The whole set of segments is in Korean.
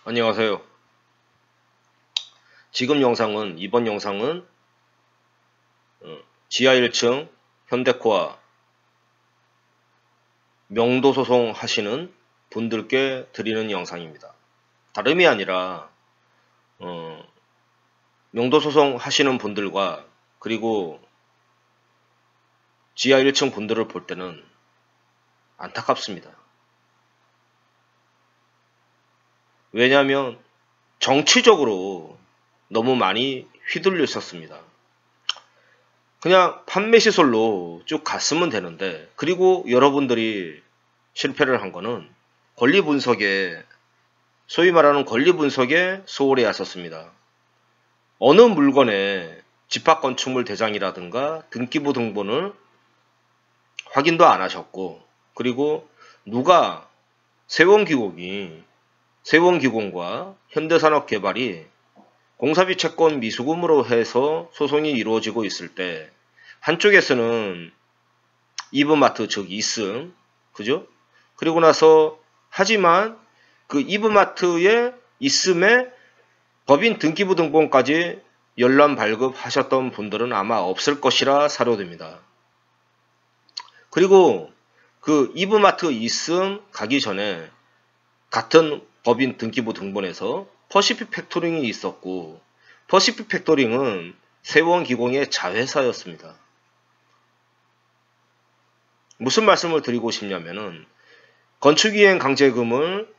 안녕하세요. 이번 영상은 지하 1층 현대코아 명도소송 하시는 분들께 드리는 영상입니다. 다름이 아니라 명도소송 하시는 분들과 그리고 지하 1층 분들을 볼 때는 안타깝습니다. 왜냐하면 정치적으로 너무 많이 휘둘려 있었습니다. 그냥 판매 시설로 쭉 갔으면 되는데, 그리고 여러분들이 실패를 한 거는 권리 분석에, 소위 말하는 권리 분석에 소홀히 하셨습니다. 어느 물건의 집합건축물 대장이라든가 등기부 등본을 확인도 안 하셨고, 그리고 누가 세원기공과 현대산업개발이 공사비 채권 미수금으로 해서 소송이 이루어지고 있을 때, 한쪽에서는 이브마트 즉 이씀, 그죠? 그리고 나서 하지만 그 이브마트의 이씀에 법인 등기부 등본까지 열람 발급하셨던 분들은 아마 없을 것이라 사료됩니다. 그리고 그 이브마트 이씀 가기 전에 같은 법인 등기부 등본에서 퍼시픽 팩토링이 있었고, 퍼시픽 팩토링은 세원기공의 자회사였습니다. 무슨 말씀을 드리고 싶냐면은, 건축이행 강제금을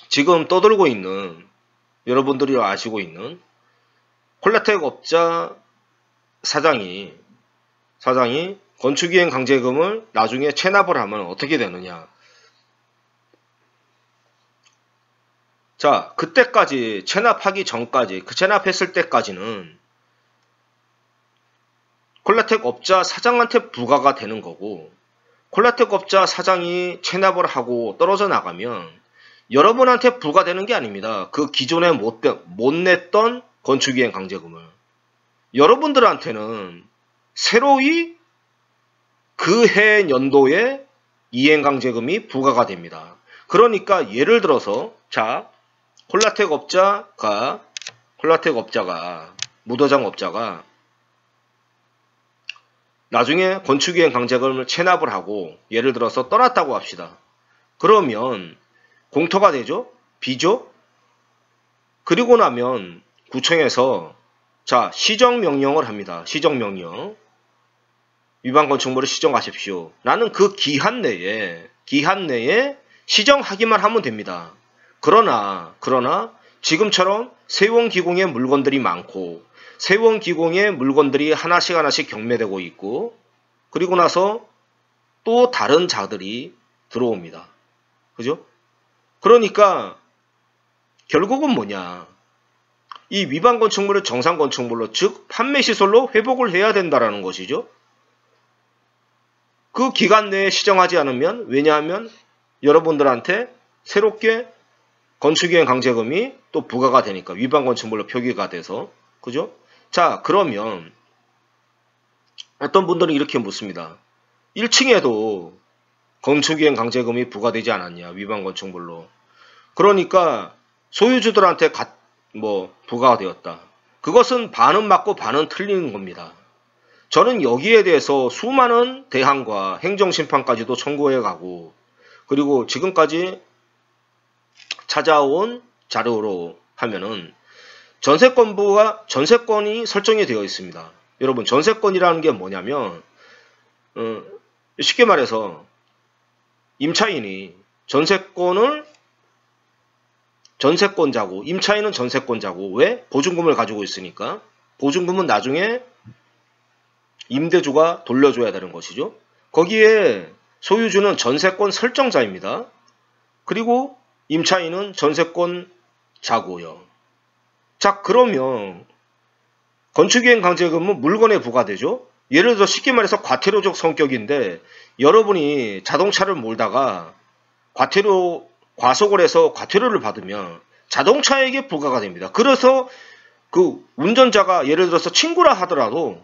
지금 떠들고 있는, 여러분들이 아시고 있는 콜라텍 업자 사장이 건축이행 강제금을 나중에 체납을 하면 어떻게 되느냐. 자, 그때까지 체납하기 전까지, 그 체납했을 때까지는 콜라텍 업자 사장한테 부과가 되는 거고, 콜라텍 업자 사장이 체납을 하고 떨어져 나가면 여러분한테 부과되는 게 아닙니다. 그 기존에 못 냈던 건축이행 강제금을 여러분들한테는 새로이 그 해 연도에 이행 강제금이 부과가 됩니다. 그러니까 예를 들어서, 자, 콜라텍 업자가 무도장 업자가 나중에 건축이행 강제금을 체납을 하고 예를 들어서 떠났다고 합시다. 그러면 공터가 되죠? 비죠? 그리고 나면 구청에서 자, 시정명령을 합니다. 시정명령. 위반 건축물을 시정하십시오. 나는 그 기한 내에 시정하기만 하면 됩니다. 그러나 지금처럼 세원기공의 물건들이 많고, 세원기공의 물건들이 하나씩 경매되고 있고, 그리고 나서 또 다른 자들이 들어옵니다. 그죠? 그러니까 결국은 뭐냐, 이 위반 건축물을 정상 건축물로, 즉 판매 시설로 회복을 해야 된다라는 것이죠. 그 기간 내에 시정하지 않으면, 왜냐하면 여러분들한테 새롭게 건축이행 강제금이 또 부과가 되니까, 위반 건축물로 표기가 돼서. 그죠? 자, 그러면 어떤 분들은 이렇게 묻습니다. 1층에도 건축이행 강제금이 부과되지 않았냐, 위반 건축물로. 그러니까 소유주들한테 부과가 되었다. 그것은 반은 맞고 반은 틀린 겁니다. 저는 여기에 대해서 수많은 대항과 행정심판까지도 청구해 가고, 그리고 지금까지 찾아온 자료로 하면은 전세권이 설정이 되어 있습니다. 여러분, 전세권이라는 게 뭐냐면, 쉽게 말해서 임차인이 전세권자고, 임차인은 전세권자고. 왜? 보증금을 가지고 있으니까. 보증금은 나중에 임대주가 돌려줘야 되는 것이죠. 거기에 소유주는 전세권 설정자입니다. 그리고 임차인은 전세권자고요. 자, 그러면 건축이행 강제금은 물건에 부과되죠. 예를 들어 쉽게 말해서 과태료적 성격인데, 여러분이 자동차를 몰다가 과속을 해서 과태료를 받으면 자동차에게 부과가 됩니다. 그래서 그 운전자가 예를 들어서 친구라 하더라도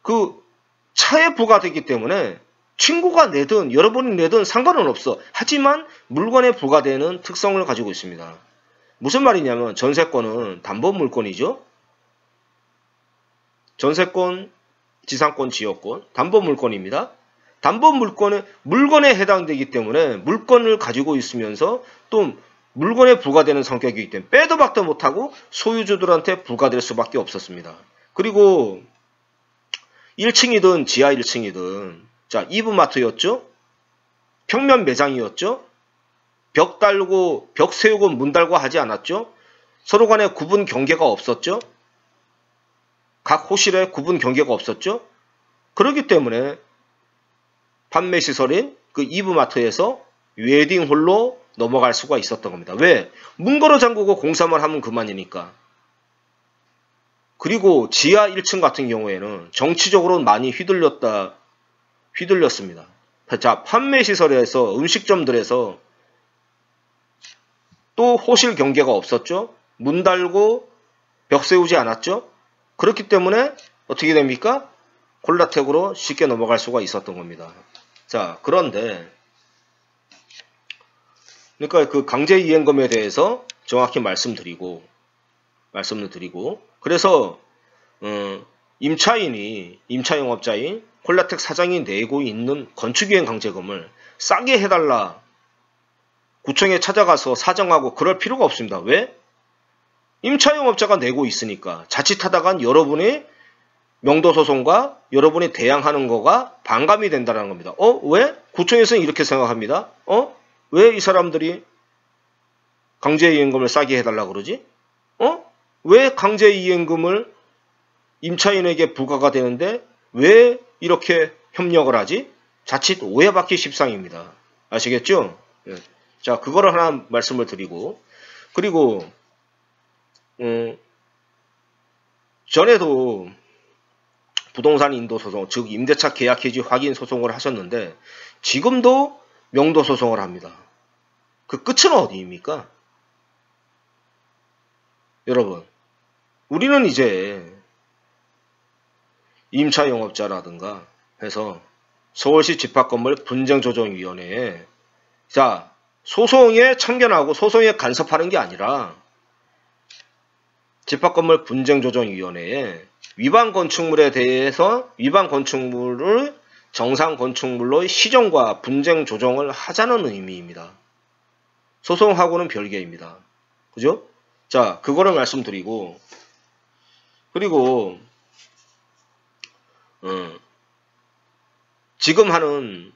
그 차에 부과되기 때문에 친구가 내든 여러분이 내든 상관은 없어. 하지만 물건에 부과되는 특성을 가지고 있습니다. 무슨 말이냐면 전세권은 담보물권이죠. 전세권, 지상권, 지역권, 담보물권입니다. 담보물권은 물건에 해당되기 때문에 물건을 가지고 있으면서 또 물건에 부과되는 성격이기 때문에 빼도 박도 못하고 소유주들한테 부과될 수밖에 없었습니다. 그리고 1층이든 지하 1층이든 자, 이브마트였죠? 평면 매장이었죠? 벽 달고 벽 세우고 문 달고 하지 않았죠? 서로 간에 구분 경계가 없었죠? 각 호실에 구분 경계가 없었죠? 그렇기 때문에 판매 시설인 그 이브마트에서 웨딩홀로 넘어갈 수가 있었던 겁니다. 왜? 문 걸어 잠그고 공사만 하면 그만이니까. 그리고 지하 1층 같은 경우에는 정치적으로 많이 휘둘렸습니다. 자, 판매 시설에서 음식점들에서 또 호실 경계가 없었죠? 문 달고 벽 세우지 않았죠? 그렇기 때문에 어떻게 됩니까? 콜라텍으로 쉽게 넘어갈 수가 있었던 겁니다. 자, 그런데 그러니까 그 강제이행금에 대해서 정확히 말씀을 드리고 그래서 임차영업자인 콜라텍 사장이 내고 있는 건축이행 강제금을 싸게 해달라 구청에 찾아가서 사정하고 그럴 필요가 없습니다. 왜? 임차영업자가 내고 있으니까 자칫하다간 여러분의 명도소송과 여러분이 대항하는 거가 반감이 된다는 겁니다. 왜? 구청에서는 이렇게 생각합니다. 왜 이 사람들이 강제이행금을 싸게 해달라 그러지? 왜 강제이행금을 임차인에게 부과가 되는데 왜 이렇게 협력을 하지? 자칫 오해받기 십상입니다. 아시겠죠? 예. 자, 그거를 하나 말씀을 드리고 그리고 전에도 부동산 인도소송, 즉 임대차 계약 해지 확인 소송을 하셨는데 지금도 명도소송을 합니다. 그 끝은 어디입니까? 여러분, 우리는 이제 임차영업자라든가 해서 서울시 집합건물 분쟁조정위원회에 자, 소송에 참견하고 소송에 간섭하는 게 아니라 집합건물 분쟁조정위원회에 위반 건축물에 대해서 위반 건축물을 정상 건축물로 시정과 분쟁 조정을 하자는 의미입니다. 소송하고는 별개입니다. 그죠? 자, 그거를 말씀드리고 그리고 지금 하는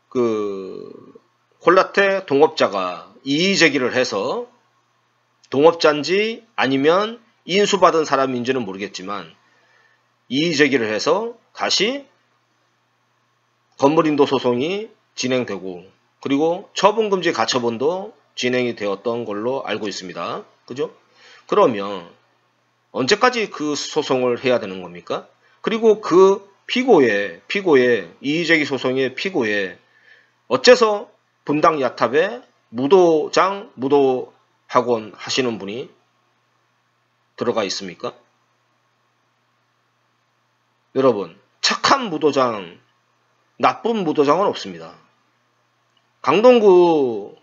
그 콜라텍 동업자가 이의제기를 해서 동업자인지 아니면 인수받은 사람인지는 모르겠지만 이의제기를 해서 다시 건물인도 소송이 진행되고 그리고 처분금지 가처분도 진행이 되었던 걸로 알고 있습니다. 그죠? 그러면 언제까지 그 소송을 해야 되는 겁니까? 그리고 그 피고의 이의제기 소송의 피고에 어째서 분당 야탑에 무도장, 무도학원 하시는 분이 들어가 있습니까? 여러분, 착한 무도장, 나쁜 무도장은 없습니다. 강동구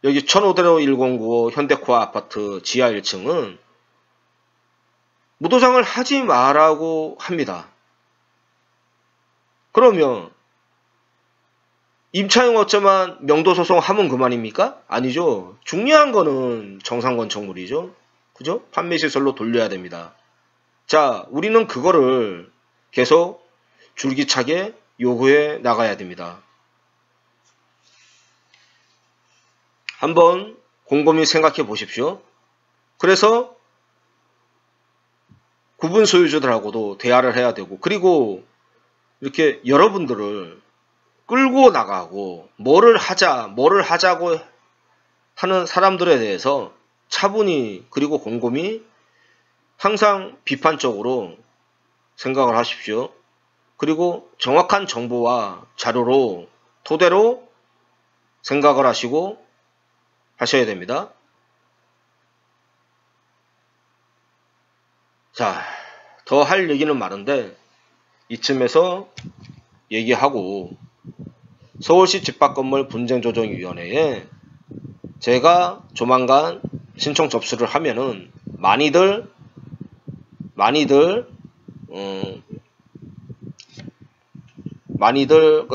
여기 1500 1095 현대코아 아파트 지하 1층은 무도장을 하지 마라고 합니다. 그러면 임차영업자만 명도소송 하면 그만입니까? 아니죠. 중요한 거는 정상건축물이죠. 그죠? 판매시설로 돌려야 됩니다. 자, 우리는 그거를 계속 줄기차게 요구해 나가야 됩니다. 한번 곰곰이 생각해 보십시오. 그래서 구분 소유주들하고도 대화를 해야 되고 그리고 이렇게 여러분들을 끌고 나가고 뭐를 하자고 하는 사람들에 대해서 차분히 그리고 곰곰이 항상 비판적으로 생각을 하십시오. 그리고 정확한 정보와 자료로 토대로 생각을 하시고 하셔야 됩니다. 자, 더 할 얘기는 많은데 이쯤에서 얘기하고 서울시 집합건물 분쟁조정위원회에 제가 조만간 신청 접수를 하면은 많이들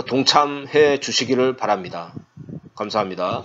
동참해 주시기를 바랍니다. 감사합니다.